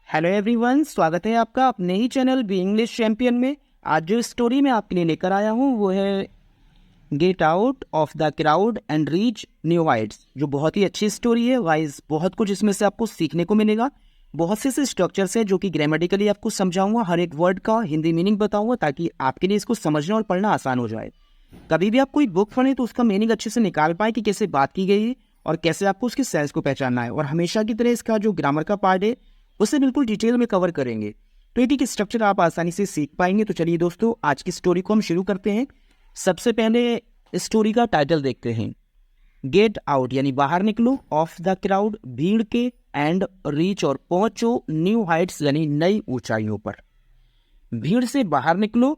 Hello everyone, स्वागत है आपका अपने ही चैनल बी इंग्लिश चैंपियन में। आज जो स्टोरी मैं आपके लिए लेकर आया हूँ वो है get out of the crowd and reach new Heights, जो बहुत ही अच्छी स्टोरी है। वाइज बहुत कुछ इसमें से आपको सीखने को मिलेगा। बहुत से स्ट्रक्चर्स हैं जो कि ग्रामेटिकली आपको समझाऊंगा, हर एक वर्ड का हिंदी मीनिंग बताऊंगा ताकि आपके लिए इसको समझना और पढ़ना आसान हो जाए। कभी भी आप कोई बुक पढ़ें तो उसका मीनिंग अच्छे से निकाल पाए कि कैसे बात की गई है और कैसे आपको उसके सेंस को पहचानना है। और हमेशा की तरह इसका जो ग्रामर का पार्ट है उसे बिल्कुल डिटेल में कवर करेंगे, तो ये स्ट्रक्चर आप आसानी से सीख पाएंगे। तो चलिए दोस्तों, आज की स्टोरी को हम शुरू करते हैं। सबसे पहले स्टोरी का टाइटल देखते हैं। गेट आउट यानी बाहर निकलो, ऑफ द क्राउड भीड़ के, एंड रीच और पहुंचो, न्यू हाइट्स यानी नई ऊंचाइयों पर। भीड़ से बाहर निकलो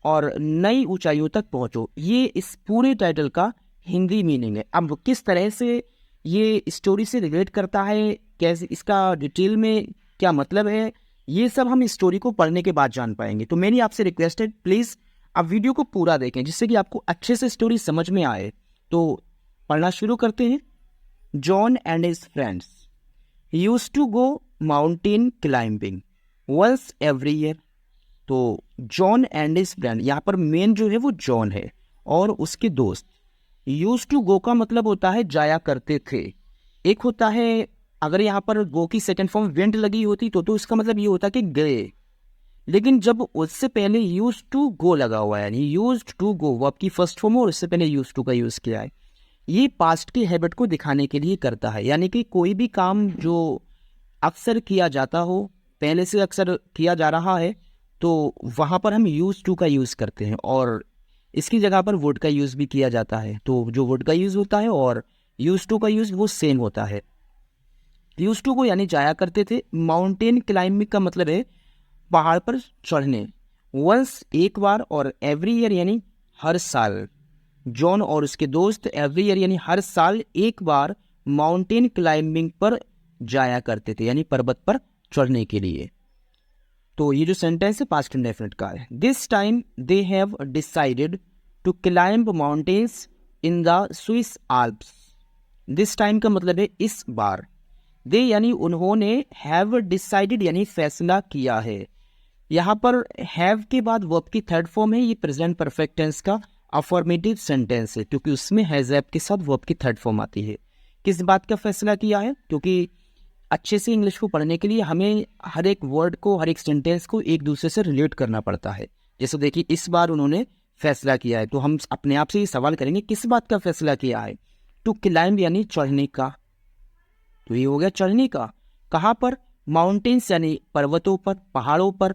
और नई ऊंचाइयों तक पहुंचो, ये इस पूरे टाइटल का हिंदी मीनिंग है। अब किस तरह से ये स्टोरी से रिलेट करता है, कैसे इसका डिटेल में क्या मतलब है, ये सब हम इस स्टोरी को पढ़ने के बाद जान पाएंगे। तो मेरी आपसे रिक्वेस्ट है, प्लीज़ आप वीडियो को पूरा देखें जिससे कि आपको अच्छे से स्टोरी समझ में आए। तो पढ़ना शुरू करते हैं। John and his friends used to go mountain climbing once every year. तो जॉन एंड हिज फ्रेंड, यहाँ पर मेन जो है वो जॉन है और उसके दोस्त। यूज टू गो का मतलब होता है जाया करते थे। एक होता है, अगर यहाँ पर गो की सेकंड फॉर्म वेंट लगी होती तो इसका मतलब ये होता कि गए, लेकिन जब उससे पहले यूज टू गो लगा हुआ है यानी यूज टू गो, वो आपकी फर्स्ट फॉर्म और उससे पहले यूज टू का यूज किया है, ये पास्ट की हैबिट को दिखाने के लिए करता है। यानी कि कोई भी काम जो अक्सर किया जाता हो, पहले से अक्सर किया जा रहा है, तो वहाँ पर हम यूज टू का यूज़ करते हैं और इसकी जगह पर वुड का यूज़ भी किया जाता है। तो जो वुड का यूज़ होता है और यूज टू का यूज़ वो सेम होता है। यूज टू को यानी जाया करते थे। माउंटेन क्लाइंबिंग का मतलब है पहाड़ पर चढ़ने। वंस एक बार, और एवरी ईयर यानी हर साल। जॉन और उसके दोस्त एवरी ईयर यानी हर साल एक बार माउंटेन क्लाइंबिंग पर जाया करते थे, यानी पर्वत पर चढ़ने के लिए। तो ये जो सेंटेंस है पास्ट इंडेफिनिट का है। This time they have decided to climb mountains in the Swiss Alps. This time का मतलब है इस बार। दे यानी उन्होंने, हैव डिसाइडेड यानी फैसला किया है। यहाँ पर हैव के बाद वर्ब की थर्ड फॉर्म है, ये प्रेजेंट परफेक्ट टेंस का अफर्मेटिव सेंटेंस है क्योंकि उसमें हैज हैव के साथ वर्ब की थर्ड फॉर्म आती है। किस बात का फैसला किया है? क्योंकि अच्छे से इंग्लिश को पढ़ने के लिए हमें हर एक वर्ड को, हर एक सेंटेंस को एक दूसरे से रिलेट करना पड़ता है। जैसे देखिए, इस बार उन्होंने फैसला किया है, तो हम अपने आप से ये सवाल करेंगे किस बात का फैसला किया है। टू क्लाइंब यानी चढ़ने का, तो ये हो गया चढ़ने का। कहाँ पर? माउंटेन्स यानी पर्वतों पर, पहाड़ों पर।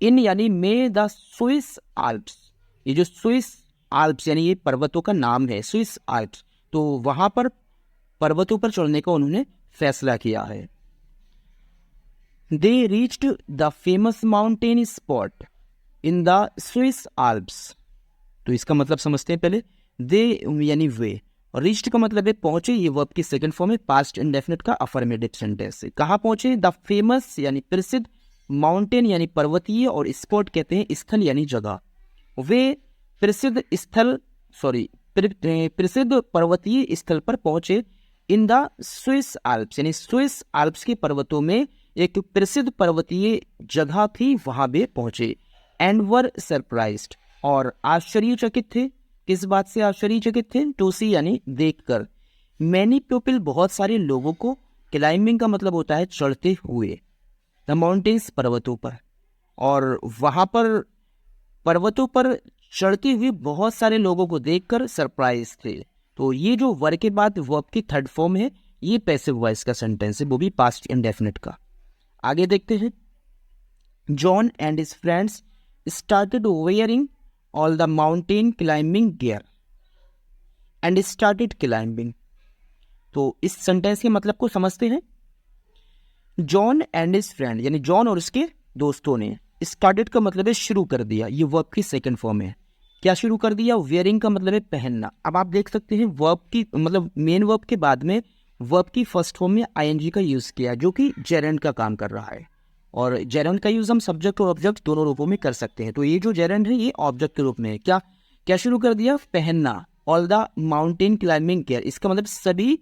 इन यानी में द स्विस आल्प्स, ये जो स्विस आल्प्स यानी ये पर्वतों का नाम है, स्विस आल्प्स, तो वहां पर पर्वतों पर चढ़ने का उन्होंने फैसला किया है। दे reached the famous mountain spot in the Swiss Alps. तो इसका मतलब समझते हैं पहले। दे यानी वे, और रीच्ड का मतलब है पहुंचे, ये वर्ब की सेकंड फॉर्म है, पास्ट इंडेफिनिट का अफर्मेटिव सेंटेंस है। कहाँ पहुंचे? द फेमस यानी प्रसिद्ध, माउंटेन यानी पर्वतीय, और स्पॉट कहते हैं स्थल यानी जगह। वे प्रसिद्ध स्थल, प्रसिद्ध पर्वतीय स्थल पर पहुंचे। इन द स्विस आल्प्स यानी स्विस आल्प्स के पर्वतों में एक प्रसिद्ध पर्वतीय जगह थी, वहां भी पहुंचे। एंड वर सरप्राइज्ड, और आश्चर्यचकित थे। किस बात से आश्चर्यचकित थे? टू सी यानी देखकर। मैनी पीपल बहुत सारे लोगों को, क्लाइंबिंग का मतलब होता है चढ़ते हुए, द माउंटेन्स पर्वतों पर, और वहां पर पर्वतों पर चढ़ते हुए बहुत सारे लोगों को देखकर सरप्राइज थे। तो ये जो वर के बाद वर्ब की थर्ड फॉर्म है, ये पैसिव वॉइस का सेंटेंस है, वो भी पास्ट इंडेफिनिट का। आगे देखते हैं। John and his friends started wearing all the mountain climbing gear and started climbing. तो इस सेंटेंस के मतलब को समझते हैं। जॉन एंड हिज फ्रेंड यानी जॉन और उसके दोस्तों ने, स्टार्टेड का मतलब है शुरू कर दिया, ये वर्ब की सेकंड फॉर्म है। क्या शुरू कर दिया? वेयरिंग का मतलब है पहनना। अब आप देख सकते हैं वर्ब की मतलब मेन वर्ब के बाद में वर्ब की फर्स्ट फॉर्म में आईएनजी का यूज किया जो कि जेरेंड का काम कर रहा है, और जेरेंड का यूज हम सब्जेक्ट और ऑब्जेक्ट दोनों रूपों में कर सकते हैं। तो ये जो जेरेंड है ये ऑब्जेक्ट के रूप में है। क्या क्या शुरू कर दिया? पहनना। All the mountain climbing gear, इसका मतलब सभी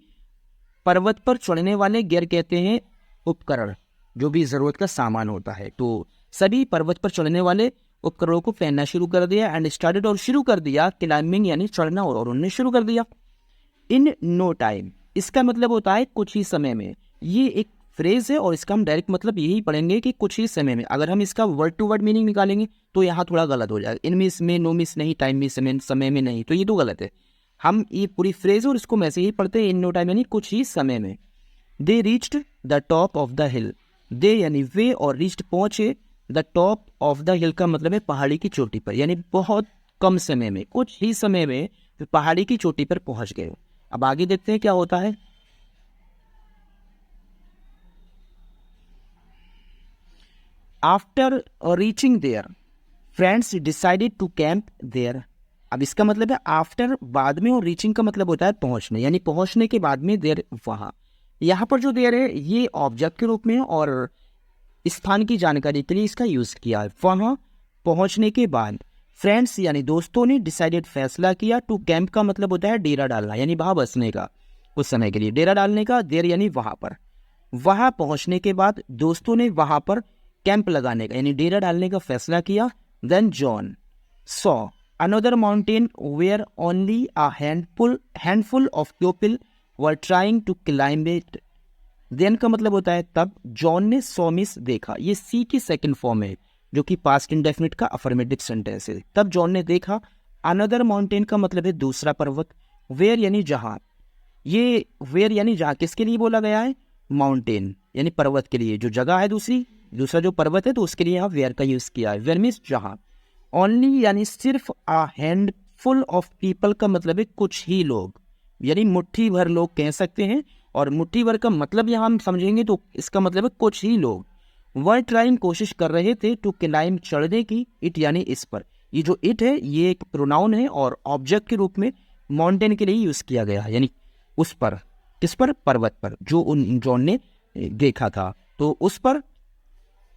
पर्वत पर चढ़ने वाले गियर कहते हैं उपकरण। जो भी ज़रूरत का सामान होता है। तो सभी पर्वत पर चढ़ने वाले उपकरणों को पहनना शुरू कर दिया एंड स्टार्टेड और शुरू कर दिया क्लाइंबिंग यानी चढ़ना और उन्होंने शुरू कर दिया। इन नो टाइम इसका मतलब होता है कुछ ही समय में। ये एक फ्रेज है और इसका हम डायरेक्ट मतलब यही पढ़ेंगे कि कुछ ही समय में। अगर हम इसका वर्ड टू वर्ड मीनिंग निकालेंगे तो यहाँ थोड़ा गलत हो जाएगा, इन में इसमें नो मिस नहीं, टाइम मिस समय में नहीं, तो ये तो गलत है। हम ये पूरी फ्रेज और इसको वैसे ही पढ़ते हैं, इन नो टाइम यानी कुछ ही समय में। They reached the top of the hill, they यानी वे और रीच्ड पहुंचे, the top of the hill का मतलब है पहाड़ी की चोटी पर, यानी बहुत कम समय में, कुछ ही समय में पहाड़ी की चोटी पर पहुंच गए। अब आगे देखते हैं क्या होता है। After reaching their friends decided to camp there. अब इसका मतलब है आफ्टर बाद में, और रीचिंग का मतलब होता है पहुंचने, यानी पहुंचने के बाद में देयर वहाँ। यहाँ पर जो देयर है ये ऑब्जेक्ट के रूप में और स्थान की जानकारी के लिए इसका यूज किया है। वहाँ पहुंचने के बाद फ्रेंड्स यानी दोस्तों ने डिसाइडेड फैसला किया, टू कैंप का मतलब होता है डेरा डालना, यानी वहाँ बसने का, कुछ समय के लिए डेरा डालने का, देर यानी वहाँ पर। वहाँ पहुंचने के बाद दोस्तों ने वहाँ पर कैंप लगाने का यानी डेरा डालने का फैसला किया। Then John saw another mountain where only a handful of people were trying to climb it. Then का मतलब होता है तब जॉन ने सॉमिस देखा, ये सी की सेकंड फॉर्म है जो कि पास्ट इंडेफिनिट का अफर्मेटिव सेंटेंस है। तब जॉन ने देखा, अनदर माउंटेन का मतलब है दूसरा पर्वत, वेयर यानी जहाँ, ये वेयर यानी जहाँ किसके लिए बोला गया है, माउंटेन यानी पर्वत के लिए, जो जगह है दूसरा जो पर्वत है तो उसके लिए यहाँ वेयर का यूज किया है। वेयर मीन्स जहाँ। ओनली यानी सिर्फ, अ हैंडफुल ऑफ पीपल का मतलब है कुछ ही लोग, यानी मुट्ठी भर लोग कह सकते हैं, और मुट्ठी भर का मतलब यहाँ हम समझेंगे तो इसका मतलब है कुछ ही लोग। वर ट्राइंग कोशिश कर रहे थे, टू क्लाइंब चढ़ने की, इट यानी इस पर। ये जो इट है ये एक प्रोनाउन है और ऑब्जेक्ट के रूप में माउंटेन के लिए यूज किया गया है, यानी उस पर, किस पर, पर्वत पर जो उन जॉन ने देखा था। तो उस पर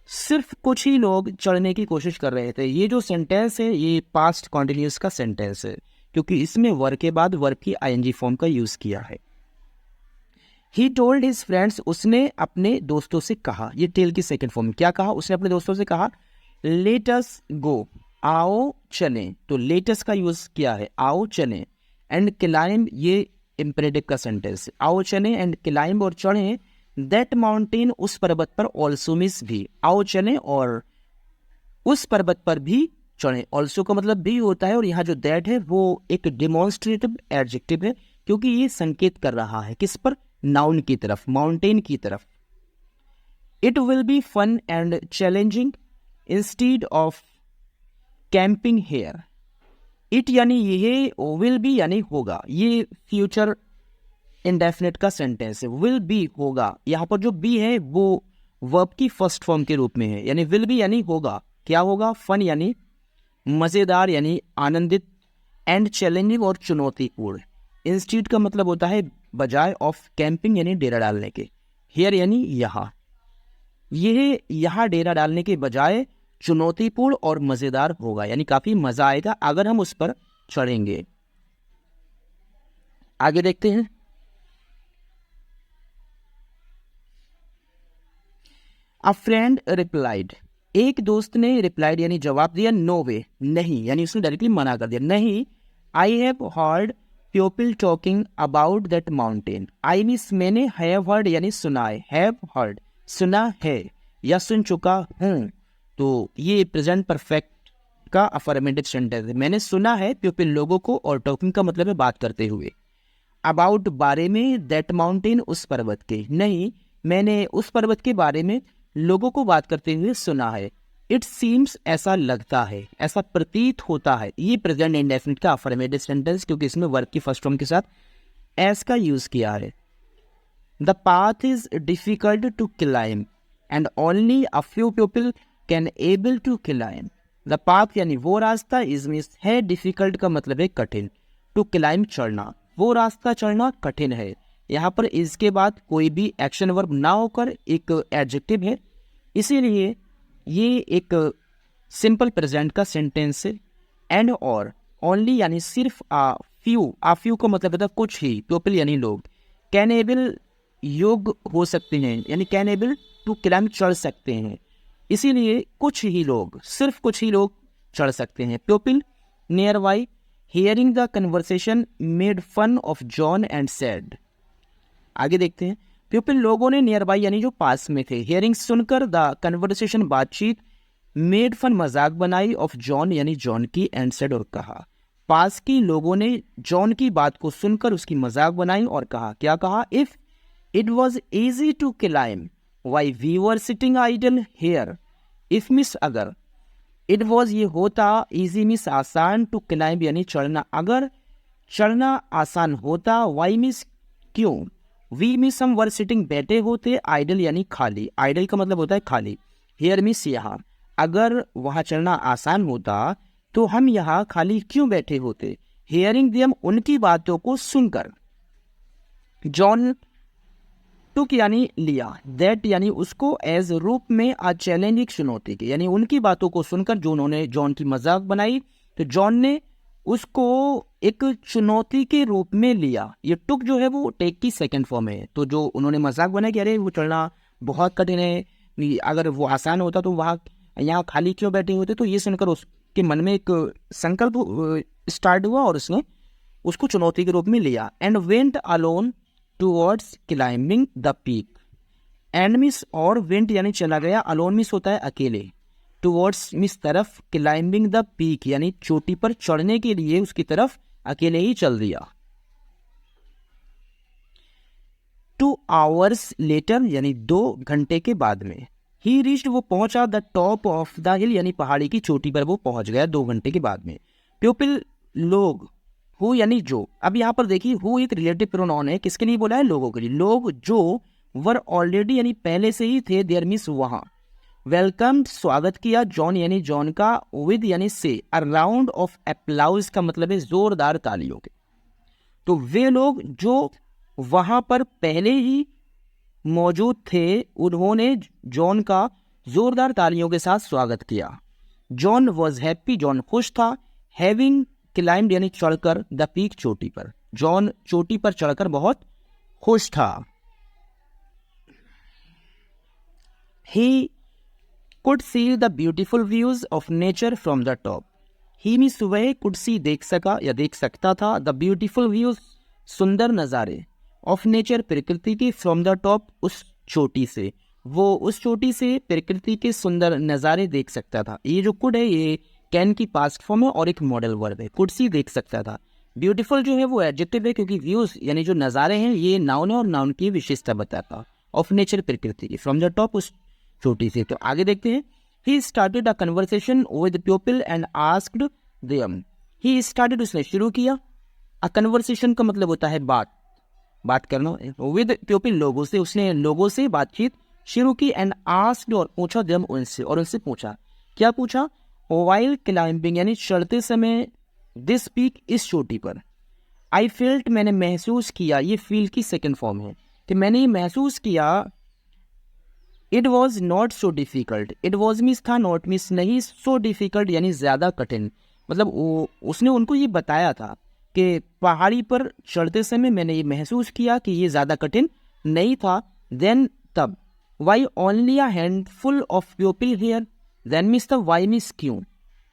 सिर्फ कुछ ही लोग चढ़ने की कोशिश कर रहे थे। ये जो सेंटेंस है ये पास्ट कॉन्टिन्यूस का सेंटेंस है क्योंकि इसमें वर्ब के बाद वर्ब की आईएनजी फॉर्म का यूज किया है। ही टोल्ड हिज फ्रेंड्स, उसने अपने दोस्तों से कहा, ये टेल की सेकंड फॉर्म। क्या कहा उसने अपने दोस्तों से कहा, लेटस गो, आओ चलें। तो लेटस का यूज किया है, आओ चलें। एंड क्लाइंब, ये इंपेरेटिव का सेंटेंस, आओ चलें एंड क्लाइंब और चढ़ें, दैट माउंटेन उस पर्वत पर, ऑल्सो मीन्स भी, आओ चलें और उस पर्वत पर भी चढ़ें। ऑल्सो का मतलब भी होता है और यहाँ जो दैट है वो एक डिमॉन्स्ट्रेटिव एडजेक्टिव है क्योंकि ये संकेत कर रहा है किस पर, नाउन की तरफ, माउंटेन की तरफ। It will be fun and challenging instead of camping here. It यानी ये, विल बी यानी होगा, ये फ्यूचर इंडेफिनिट का सेंटेंस है। विल बी होगा, यहाँ पर जो बी है वो वर्ब की फर्स्ट फॉर्म के रूप में है, यानी विल बी यानी होगा, क्या होगा, फन यानी मज़ेदार यानी आनंदित, एंड चैलेंजिंग और चुनौतीपूर्ण। इंस्टीट्यूट का मतलब होता है बजाय, ऑफ कैंपिंग यानी डेरा डालने के, हियर यानी यहाँ, यह यहाँ डेरा डालने के बजाय चुनौतीपूर्ण और मज़ेदार होगा, यानी काफ़ी मज़ा आएगा अगर हम उस पर चढ़ेंगे। आगे देखते हैं। अ फ्रेंड रिप्लाइड, एक दोस्त ने रिप्लाइड यानी जवाब दिया, नो वे, नहीं, यानी उसने डायरेक्टली मना कर दिया, नहीं। I have heard people talking about that mountain. I means मैंने, हैव हर्ड यानी सुना है, हैव हर्ड सुना है या सुन चुका हूँ, तो ये प्रेजेंट परफेक्ट का अफर्मेटिव सेंटेंस है। मैंने सुना है पीपल लोगों को, और टॉकिंग का मतलब है बात करते हुए, अबाउट बारे में, दैट माउंटेन उस पर्वत के, नहीं मैंने उस पर्वत के बारे में लोगों को बात करते हुए सुना है। इट सीम्स ऐसा लगता है, ऐसा प्रतीत होता है, ये प्रेजेंट इंडेफिनिट का अफर्मेटिव सेंटेंस क्योंकि इसमें वर्ब की फर्स्ट फॉर्म के साथ एस का यूज किया है। The path is difficult to climb and only a few people can able to climb. The path यानी वो रास्ता, इज मीन्स है, डिफिकल्ट का मतलब है कठिन, टू क्लाइम चढ़ना, वो रास्ता चढ़ना कठिन है। यहाँ पर इसके बाद कोई भी एक्शन वर्ब ना होकर एक एडजेक्टिव है, इसीलिए ये एक सिंपल प्रेजेंट का सेंटेंस है। एंड और ओनली यानी सिर्फ, आ फ्यू का मतलब होता है कुछ ही, पीपल यानी लोग, कैन एबल योग्य हो सकते हैं, यानी कैन एबल टू क्लाइंब चढ़ सकते हैं, इसीलिए कुछ ही लोग, सिर्फ कुछ ही लोग चढ़ सकते हैं। People nearby hearing the conversation made fun of John and said. आगे देखते हैं। पीपल लोगों ने नियर बाई यानी जो पास में थे, हियरिंग सुनकर, द कन्वर्सेशन बातचीत, मेड फन मजाक बनाई, ऑफ जॉन यानी जॉन की, एंड सेड और कहा। पास की लोगों ने जॉन की बात को सुनकर उसकी मजाक बनाई और कहा, क्या कहा? If it was easy to climb why we were sitting idle here. If miss अगर, इट वॉज ये होता, ईजी मिस आसान, टू क्लाइम यानी चढ़ना, अगर चढ़ना आसान होता, वाई मिस क्यों, वी मिस हम वर सिटिंग बैठे होते, आइडल यानी खाली, आइडल का मतलब होता है खाली, हेयर मिस यहाँ, अगर वहाँ चढ़ना आसान होता तो हम यहाँ खाली क्यों बैठे होते। हियरिंग देम उनकी बातों को सुनकर, जॉन टुक यानी लिया, दैट यानी उसको, एज रूप में आ चैलेंज एक चुनौती के, यानी उनकी बातों को सुनकर जो उन्होंने जॉन की मजाक बनाई तो जॉन ने उसको एक चुनौती के रूप में लिया। ये टुक जो है वो टेक की सेकंड फॉर्म है, तो जो उन्होंने मजाक बनाया कि अरे वो चढ़ना बहुत कठिन है, अगर वो आसान होता तो वहाँ यहाँ खाली क्यों बैठे होते, तो ये सुनकर उसके मन में एक संकल्प स्टार्ट हुआ और उसने उसको चुनौती के रूप में लिया। And went alone towards climbing the peak, and miss और वेंट यानी चला गया, अलोन मिस होता है अकेले, टूवर्ड्स मिस तरफ, क्लाइंबिंग द पीक यानी चोटी पर चढ़ने के लिए उसकी तरफ अकेले ही चल दिया। 2 hours लेटर यानी 2 घंटे के बाद में, ही रीच्ड वो पहुंचा, द टॉप ऑफ द हिल यानी पहाड़ी की चोटी पर वो पहुंच गया 2 घंटे के बाद में। पीपल लोग, हु यानी जो, अब यहाँ पर देखिए हु एक रिलेटिव प्रोनाउन है, किसके लिए बोला है? लोगों के लिए, लोग जो वर ऑलरेडी यानी पहले से ही थे, देयर मीन्स वहां, वेलकम स्वागत किया, जॉन यानी जॉन का, विद यानी से, अ राउंड ऑफ अप्लाउज का मतलब है जोरदार तालियों के। तो वे लोग जो वहां पर पहले ही मौजूद थे उन्होंने जॉन का जोरदार तालियों के साथ स्वागत किया। जॉन वॉज हैप्पी, जॉन खुश था, हैविंग क्लाइम्ड यानी चढ़कर, द पीक चोटी पर, जॉन चोटी पर चढ़कर बहुत खुश था। He could see the beautiful views of nature from the top, he means वह कुड सी देख सका या देख सकता था, द ब्यूटीफुल व्यूज सुंदर नज़ारे, ऑफ नेचर प्रकृति की, फ्रॉम द टॉप उस चोटी से, वो उस चोटी से प्रकृति के सुंदर नज़ारे देख सकता था। ये जो कुड है ये कैन की पास्ट फॉर्म है और एक मॉडल वर्ब है, कुड सी देख सकता था। ब्यूटीफुल जो है वो एडजेक्टिव है क्योंकि व्यूज यानी जो नज़ारे हैं ये नाउन है और नाउन की विशेषता बताता, ऑफ नेचर प्रकृति की, फ्रॉम द टॉप उस चोटी से। तो आगे देखते हैं। He started a conversation with people and asked them, he started उसने शुरू किया, अ कन्वर्सेशन का मतलब होता है बात करना, विद पीपल लोगों से, उसने लोगों से बातचीत शुरू की, एंड आस्क्ड और पूछा देम उनसे, और उनसे पूछा, क्या पूछा? व्हाइल क्लाइंबिंग यानी चढ़ते समय, दिस पीक इस चोटी पर, आई फेल्ट मैंने महसूस किया, ये फील की सेकंड फॉर्म है कि मैंने ये महसूस किया, it was not so difficult, it was miss था, नॉट मिस नहीं, सो डिफिकल्ट यानी ज़्यादा कठिन, मतलब उसने उनको ये बताया था कि पहाड़ी पर चढ़ते समय मैंने ये महसूस किया कि ये ज़्यादा कठिन नहीं था। देन तब, why only a handful of people here, then miss the why miss क्यों,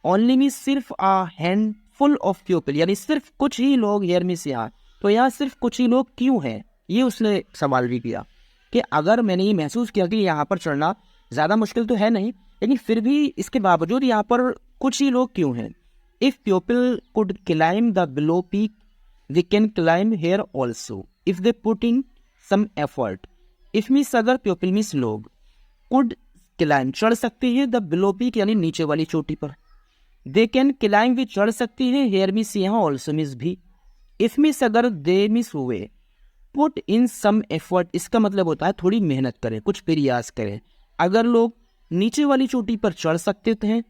ओनली मिस सिर्फ, अ हैंडफुल ऑफ पीपल यानी सिर्फ कुछ ही लोग, हियर मिस यहाँ, तो यहाँ सिर्फ कुछ ही लोग क्यों हैं, ये उसने सवाल भी किया कि अगर मैंने ये महसूस किया कि यहाँ पर चढ़ना ज़्यादा मुश्किल तो है नहीं, लेकिन फिर भी इसके बावजूद यहाँ पर कुछ ही लोग क्यों हैं। If people could climb the below peak, they can climb here also, if they put in some effort. If means अगर, पीपल मीन्स लोग, कुड क्लाइम चढ़ सकते हैं, द बिलो पीक यानी नीचे वाली चोटी पर, दे कैन क्लाइम भी चढ़ सकती हैं, हेयर मीन्स यहाँ, ऑल्सो मीन्स भी। इफ़ मीन्स अगर, दे मीन्स हुए, पुट इन सम एफर्ट इसका मतलब होता है थोड़ी मेहनत करें, कुछ प्रयास करें। अगर लोग नीचे वाली चोटी पर चढ़ सकते हैं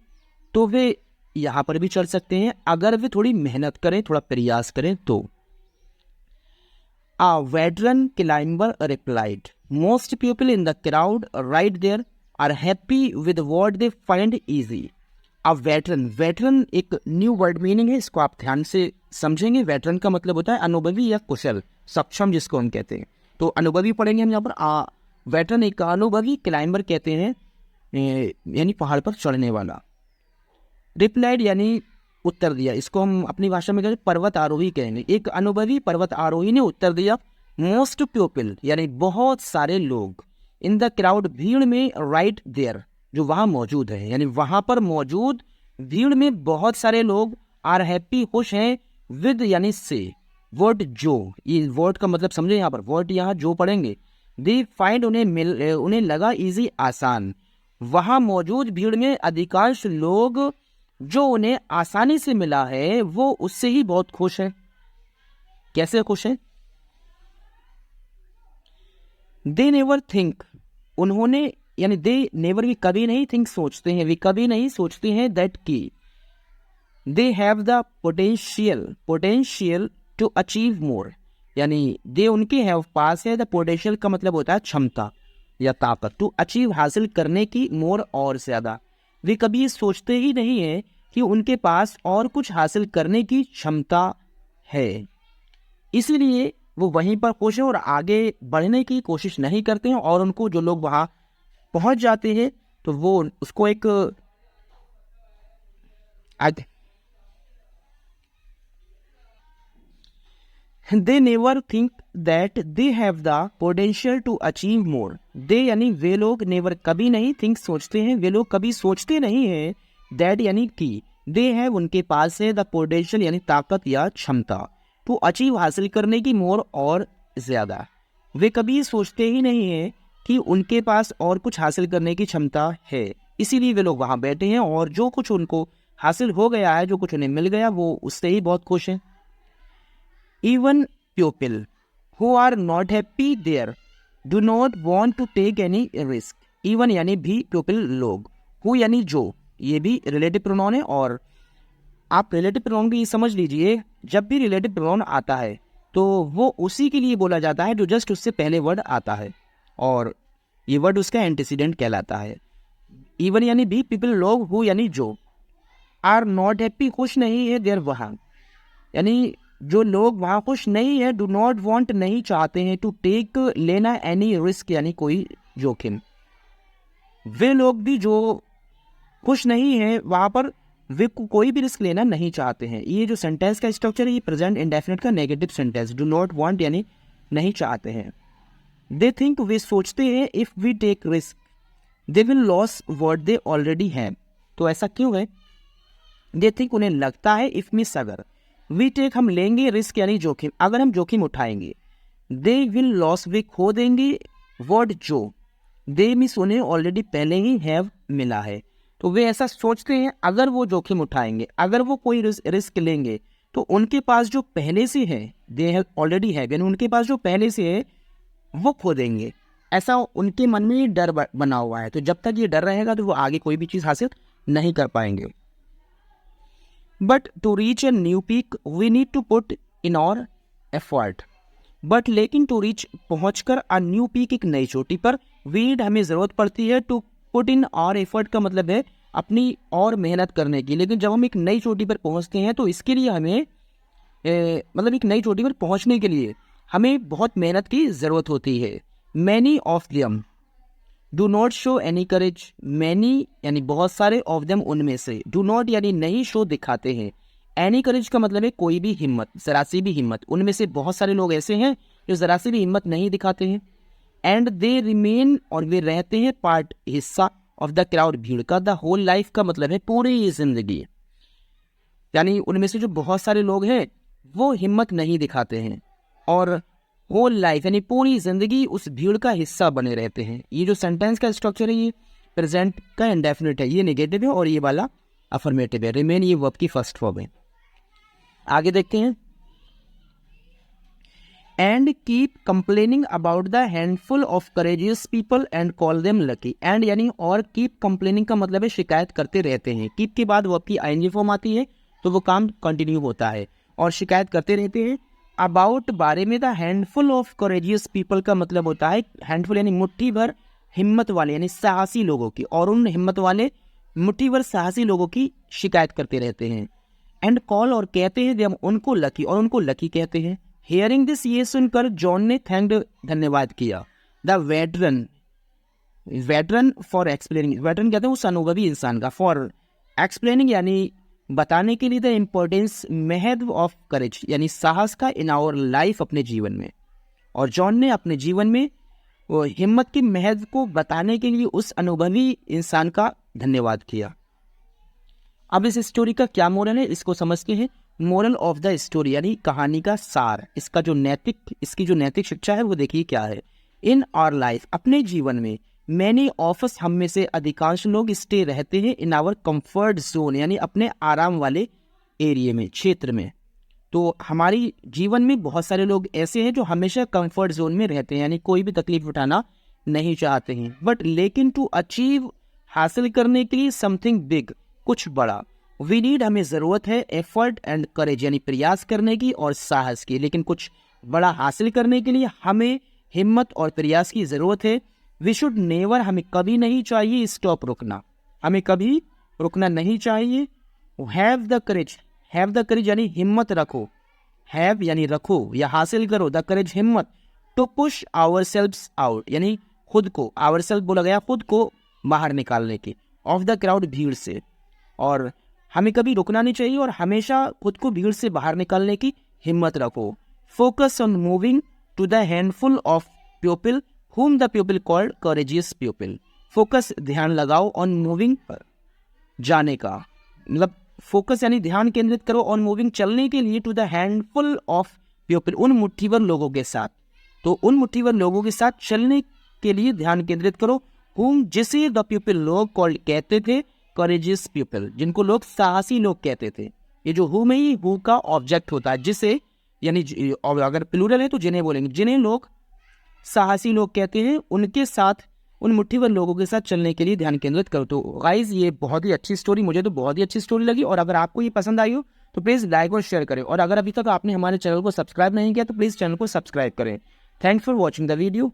तो वे यहाँ पर भी चढ़ सकते हैं, अगर वे थोड़ी मेहनत करें, थोड़ा प्रयास करें तो। A veteran climber replied, most people in the crowd right there are happy with what they find easy. A veteran, veteran एक न्यू वर्ड मीनिंग है, इसको आप ध्यान से समझेंगे। वेटरन का मतलब होता है अनुभवी या कुशल, सक्षम जिसको हम कहते हैं। तो अनुभवी पढ़ेंगे हम यहाँ पर, वेटरन एक अनुभवी क्लाइंबर कहते हैं, यानी पहाड़ पर चढ़ने वाला। रिप्लाइड यानी उत्तर दिया, इसको हम अपनी भाषा में कहते हैं पर्वत आरोही कहेंगे। एक अनुभवी पर्वत आरोही ने उत्तर दिया। मोस्ट पीपल यानी बहुत सारे लोग, इन द क्राउड भीड़ में, राइट देयर जो वहाँ मौजूद है, यानी वहाँ पर मौजूद भीड़ में बहुत सारे लोग, आर हैप्पी खुश हैं, विद यानी से, वर्ड जो, ये वर्ड का मतलब समझे यहाँ पर, वर्ड यहाँ जो पढ़ेंगे। दे फाइंड उन्हें लगा इजी आसान, वहाँ मौजूद भीड़ में अधिकांश लोग जो उन्हें आसानी से मिला है वो उससे ही बहुत खुश हैं। कैसे खुश हैं? दे नेवर थिंक, उन्होंने यानी दे नेवर भी कभी नहीं, थिंक सोचते हैं, वे कभी नहीं सोचते हैं, दैट की they have the potential to achieve more, यानी दे उनके हैव पास है, द पोटेंशियल का मतलब होता है क्षमता या ताकत, टू अचीव हासिल करने की, मोर और ज्यादा। वे कभी सोचते ही नहीं है कि उनके पास और कुछ हासिल करने की क्षमता है, इसलिए वो वहीं पर खुश है और आगे बढ़ने की कोशिश नहीं करते हैं। और उनको जो लोग वहाँ पहुँच जाते हैं तो वो उसको एक they never think that they have the potential to achieve more. They यानी वे लोग, नेवर कभी नहीं, थिंक सोचते हैं, वे लोग कभी सोचते नहीं हैं, दैट यानी कि दे हैव उनके पास है, द पोटेंशियल यानी ताकत या क्षमता, टू अचीव हासिल करने की, मोर और ज्यादा। वे कभी सोचते ही नहीं हैं कि उनके पास और कुछ हासिल करने की क्षमता है, इसीलिए वे लोग वहाँ बैठे हैं और जो कुछ उनको हासिल हो गया है, जो कुछ उन्हें मिल गया, वो उससे ही बहुत खुश हैं। Even people who are not happy there do not want to take any risk. Even यानी भी, people लोग, who यानी जो, ये भी रिलेटिव प्रोनाउन है। और आप रिलेटिव प्रोनाउन भी समझ लीजिए, जब भी रिलेटिव प्रोनाउन आता है तो वो उसी के लिए बोला जाता है जो जस्ट उससे पहले वर्ड आता है, और ये वर्ड उसका एंटीसीडेंट कहलाता है। इवन यानी भी, पीपल लोग, हु यानी जो, आर नॉट हैप्पी खुश नहीं है, देयर वहाँ, यानी जो लोग वहाँ खुश नहीं है, डू नॉट वांट नहीं चाहते हैं, टू टेक लेना एनी रिस्क यानी कोई जोखिम। वे लोग भी जो खुश नहीं है वहाँ पर, वे कोई भी रिस्क लेना नहीं चाहते हैं। ये जो सेंटेंस का स्ट्रक्चर है, ये प्रेजेंट इंडेफिनिट का negative sentence, do not want यानी नहीं चाहते हैं। दे थिंक वे सोचते हैं, if we take risk they will lose what they already have. तो ऐसा क्यों है? दे थिंक उन्हें लगता है, इफ मीन्स अगर, वी टेक हम लेंगे, रिस्क यानी जोखिम, अगर हम जोखिम उठाएंगे, दे विल लॉस वे खो देंगे, वर्ड जो, दे मीन्स उन्हें ऑलरेडी पहले ही हैव मिला है। तो वे ऐसा सोचते हैं, अगर वो जोखिम उठाएंगे, अगर वो कोई रिस्क लेंगे तो उनके पास जो पहले से है, दे हैव ऑलरेडी हैव, यानी उनके पास जो पहले से है वो खो देंगे। ऐसा उनके मन में ये डर बना हुआ है, तो जब तक ये डर रहेगा तो वो आगे कोई भी चीज़ हासिल नहीं कर पाएंगे। But to reach a new peak we need to put in और एफर्ट। बट लेकिन टू रीच पहुंचकर अ न्यू पीक, एक नई चोटी पर, वी नीड हमें ज़रूरत पड़ती है, टू पुट इन और एफर्ट का मतलब है अपनी और मेहनत करने की। लेकिन जब हम एक नई चोटी पर पहुंचते हैं तो इसके लिए हमें मतलब एक नई चोटी पर पहुंचने के लिए हमें बहुत मेहनत की ज़रूरत होती है। Many of them do not show any courage, many यानी बहुत सारे, ऑफ देम उनमें से, डू नॉट यानी नहीं शो दिखाते हैं, एनी करेज का मतलब है कोई भी हिम्मत, जरा सी भी हिम्मत। उनमें से बहुत सारे लोग ऐसे हैं जो जरा सी भी हिम्मत नहीं दिखाते हैं। एंड दे रिमेन और वे रहते हैं, पार्ट हिस्सा, ऑफ द क्राउड भीड़ का, द होल लाइफ का मतलब है पूरी जिंदगी, यानी उनमें से जो बहुत सारे लोग हैं वो हिम्मत नहीं दिखाते हैं और होल लाइफ यानी पूरी जिंदगी उस भीड़ का हिस्सा बने रहते हैं। ये जो सेंटेंस का स्ट्रक्चर है ये प्रेजेंट का इंडेफिनिट है, ये नेगेटिव है और ये वाला अफर्मेटिव है। रिमेन ये वर्ब की फर्स्ट फॉर्म है। आगे देखते हैं। And keep complaining about the handful of courageous people and call them lucky. And यानी और, कीप कंप्लेनिंग का मतलब है शिकायत करते रहते हैं। कीप के बाद वर्ब की आईएनजी फॉर्म आती है तो वो काम कंटिन्यू होता है और शिकायत करते रहते हैं। अबाउट बारे में, the handful of courageous people का मतलब होता है, हैंडफुल यानी मुट्ठी भर हिम्मत वाले यानी साहसी लोगों की, और उन हिम्मत वाले मुट्ठी भर साहसी लोगों की शिकायत करते रहते हैं। एंड कॉल और कहते हैं जब उनको लकी, और उनको लकी कहते हैं। हियरिंग दिस, ये सुनकर जॉन ने थैंक्ड धन्यवाद किया। The veteran veteran for explaining, veteran कहते हैं उस अनुभवी इंसान का, फॉर एक्सप्लेनिंग यानी बताने के लिए, द इम्पोर्टेंस महत्व ऑफ करेज यानी साहस का इन आवर लाइफ अपने जीवन में। और जॉन ने अपने जीवन में वो हिम्मत की महत्व को बताने के लिए उस अनुभवी इंसान का धन्यवाद किया। अब इस स्टोरी का क्या मोरल है इसको समझते हैं। मोरल ऑफ द स्टोरी यानी कहानी का सार, इसकी जो नैतिक शिक्षा है वो देखिए क्या है। इन आवर लाइफ अपने जीवन में, मैनी ऑफ अस हम में से अधिकांश लोग स्टे रहते हैं इन आवर कंफर्ट जोन यानी अपने आराम वाले एरिया में, क्षेत्र में। तो हमारी जीवन में बहुत सारे लोग ऐसे हैं जो हमेशा कंफर्ट जोन में रहते हैं यानी कोई भी तकलीफ उठाना नहीं चाहते हैं, बट लेकिन टू अचीव हासिल करने के लिए समथिंग बिग कुछ बड़ा, वी नीड हमें ज़रूरत है एफर्ट एंड करेज यानी प्रयास करने की और साहस की। लेकिन कुछ बड़ा हासिल करने के लिए हमें हिम्मत और प्रयास की ज़रूरत है। वी शुड नेवर, हमें कभी नहीं चाहिए स्टॉप, रुकना, हमें कभी रुकना नहीं चाहिए। हैव द करेज यानी हिम्मत रखो, हैव यानी रखो या हासिल करो, द करेज हिम्मत, to push our ourselves out खुद को, आवर सेल्फ बोला गया खुद को बाहर निकालने की, ऑफ द क्राउड भीड़ से। और हमें कभी रुकना नहीं चाहिए और हमेशा खुद को भीड़ से बाहर निकालने की हिम्मत रखो। Focus on moving to the handful of people whom the people called courageous people। Focus ध्यान लगाओ ऑन मूविंग पर, जाने का मतलब फोकस यानी ध्यान केंद्रित करो ऑन मूविंग चलने के लिए, to the handful of people उन मुट्ठीभर लोगों के साथ, तो उन मुट्ठीभर लोगों के साथ चलने के लिए ध्यान केंद्रित करो। whom जिसे द पीपल लोग कॉल्ड कहते थे courageous people जिनको लोग साहसी लोग कहते थे। ये जो whom है ये who का ऑब्जेक्ट होता है, जिसे यानी अगर प्लूरल है तो जिन्हें बोलेंगे, जिन्हें लोग साहसी लोग कहते हैं, उनके साथ, उन मुट्ठीभर लोगों के साथ चलने के लिए ध्यान केंद्रित करो। तो गाइज ये बहुत ही अच्छी स्टोरी, मुझे तो बहुत ही अच्छी स्टोरी लगी। और अगर आपको ये पसंद आई हो तो प्लीज़ लाइक और शेयर करें। और अगर अभी तक आपने हमारे चैनल को सब्सक्राइब नहीं किया तो प्लीज़ चैनल को सब्सक्राइब करें। Thanks for watching the video.